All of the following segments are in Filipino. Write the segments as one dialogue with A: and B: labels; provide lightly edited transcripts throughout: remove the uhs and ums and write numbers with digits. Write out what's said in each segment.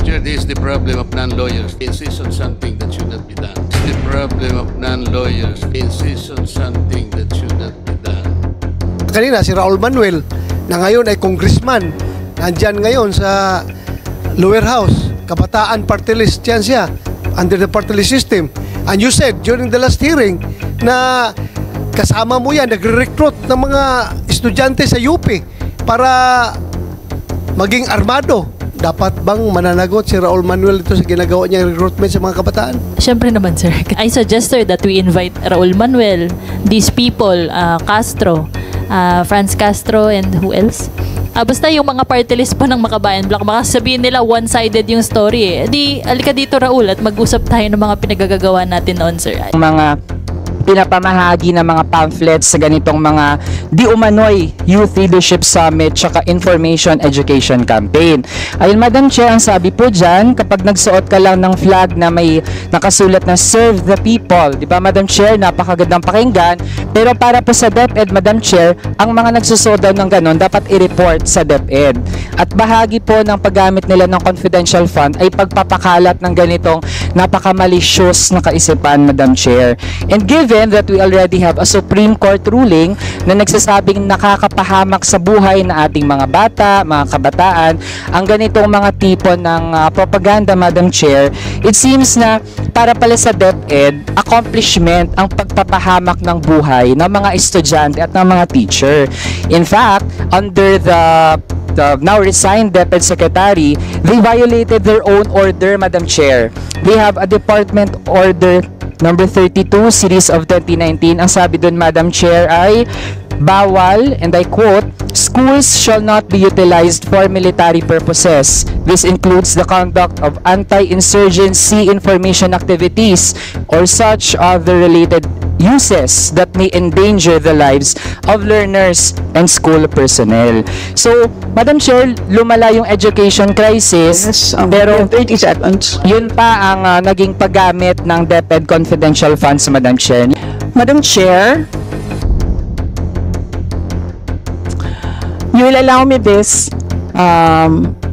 A: Chair, this is the problem of non-lawyers. They insist on something that should not be done. This is the problem of non-lawyers. They insist on something that should not be done.
B: Kanina si Raul Manuel na ngayon ay congressman. Nandyan ngayon sa lower house. Kabataan party list yan siya under the party list system. And you said during the last hearing na kasama mo yan, nagre-recruit ng mga estudyante sa UP para maging armado. Dapat bang mananagot si Raul Manuel ito sa ginagawa niyang recruitment sa mga kabataan?
C: Siyempre naman, sir. I suggest, sir, that we invite Raul Manuel, these people, Castro, Franz Castro, and who else? Basta yung mga party list po ng Makabayan Bloc, baka sabihin nila one-sided yung story. Di, alika dito, Raul, at mag-usap tayo ng mga pinagagagawa natin noon, sir.
D: Mga pinapamahagi ng mga pamphlets sa ganitong mga di umano'y Youth Leadership Summit tsaka Information Education Campaign. Ayun, Madam Chair, ang sabi po dyan, kapag nagsuot ka lang ng flag na may nakasulat na Serve the People, di ba, Madam Chair, napakagandang pakinggan, pero para po sa DepEd, Madam Chair, ang mga nagsusuot daw ng ganon dapat i-report sa DepEd. At bahagi po ng paggamit nila ng confidential fund ay pagpapakalat ng ganitong napaka-malicious na kaisipan, Madam Chair. And given that we already have a Supreme Court ruling na nagsasabing nakakapahamak sa buhay na ating mga bata, mga kabataan, ang ganitong mga tipo ng propaganda, Madam Chair, it seems na para pala sa DepEd, accomplishment ang pagpapahamak ng buhay ng mga estudyante at ng mga teacher. In fact, under the now resigned DepEd Secretary, they violated their own order, Madam Chair. They have a Department Order number 32, series of 2019. Ang sabi dun, Madam Chair, ay bawal, and I quote, schools shall not be utilized for military purposes. This includes the conduct of anti-insurgency information activities or such other related uses that may endanger the lives of learners and school personnel. So, Madam Chair, lumala yung education crisis, yes, pero 30 seconds. Yun pa ang naging paggamit ng DepEd confidential funds, Madam Chair. Madam Chair, you will allow me this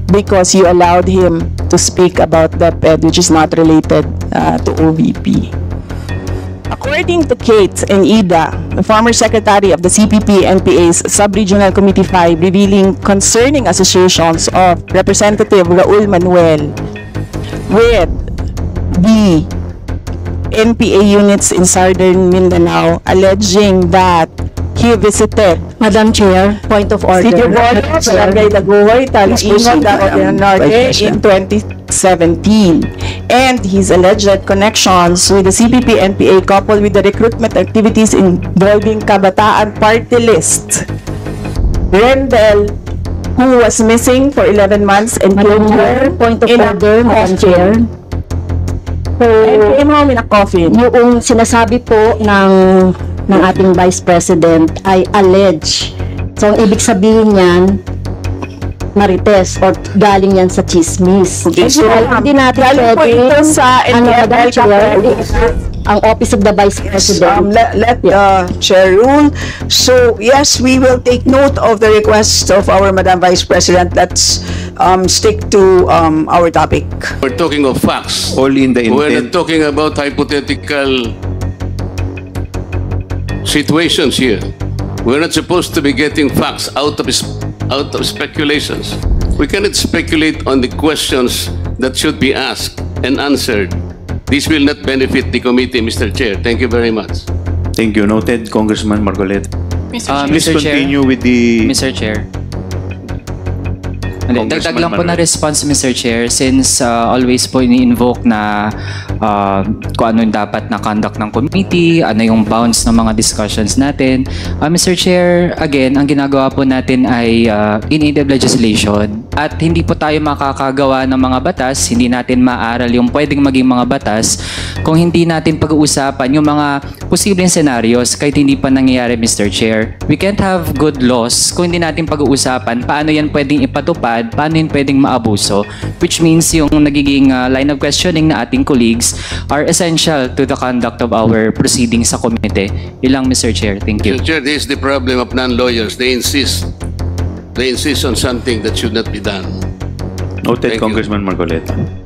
D: because you allowed him to speak about DepEd, which is not related to OVP. According to Kate and Ida, the former secretary of the CPP-NPA's Sub-Regional Committee 5, revealing concerning associations of Representative Raul Manuel with the NPA units in Southern Mindanao, alleging that he visited
E: Madam Chair, point of order.
D: City Board, Barangay Daguhoy, Talinga, Norte in 2017. And his alleged connections with the CPP-NPA coupled with the recruitment activities involving Kabataan Party List. Rendell, who was missing for 11 months and killed her
E: point of order, Madam Chair.
D: And came home in a coffin.
E: Yung sinasabi po ng ating Vice President ay allege. So, ang ibig sabihin niyan, marites or galing yan sa chismis.
D: Okay, so,
E: hindi natin pwede
D: sa
E: Madam Chair, ang Office of the Vice President.
F: Let Chair rule. So, yes, we will take note of the request of our Madam Vice President. Let's stick to our topic.
A: We're talking of facts.
G: Only in the intent.
A: We're not talking about hypothetical situations here. We're not supposed to be getting facts out of speculations. We cannot speculate on the questions that should be asked and answered. This will not benefit the committee, Mr. Chair. Thank you very much.
G: Thank you. Noted, Congressman Marcoleta. Please
H: Mr.
G: continue with the...
H: Mr. Chair. Dagdag lang po na response, Mr. Chair, since always po ini-invoke na kung ano yung dapat na conduct ng committee, ano yung bounds ng mga discussions natin. Mr. Chair, again, ang ginagawa po natin ay in aid of legislation at hindi po tayo makakagawa ng mga batas, hindi natin maaral yung pwedeng maging mga batas kung hindi natin pag-uusapan yung mga posibleng scenarios kahit hindi pa nangyayari, Mr. Chair. We can't have good laws kung hindi natin pag-uusapan paano yan pwedeng ipatupad, paano yun pwedeng maabuso, which means yung nagiging line of questioning na ating colleagues are essential to the conduct of our proceedings sa komite. Ilang, Mr. Chair. Thank you.
A: Mr. Chair, this is the problem of non-lawyers. They insist on something that should not be done.
G: Noted,
A: Thank you.
G: Congressman Marcoleta.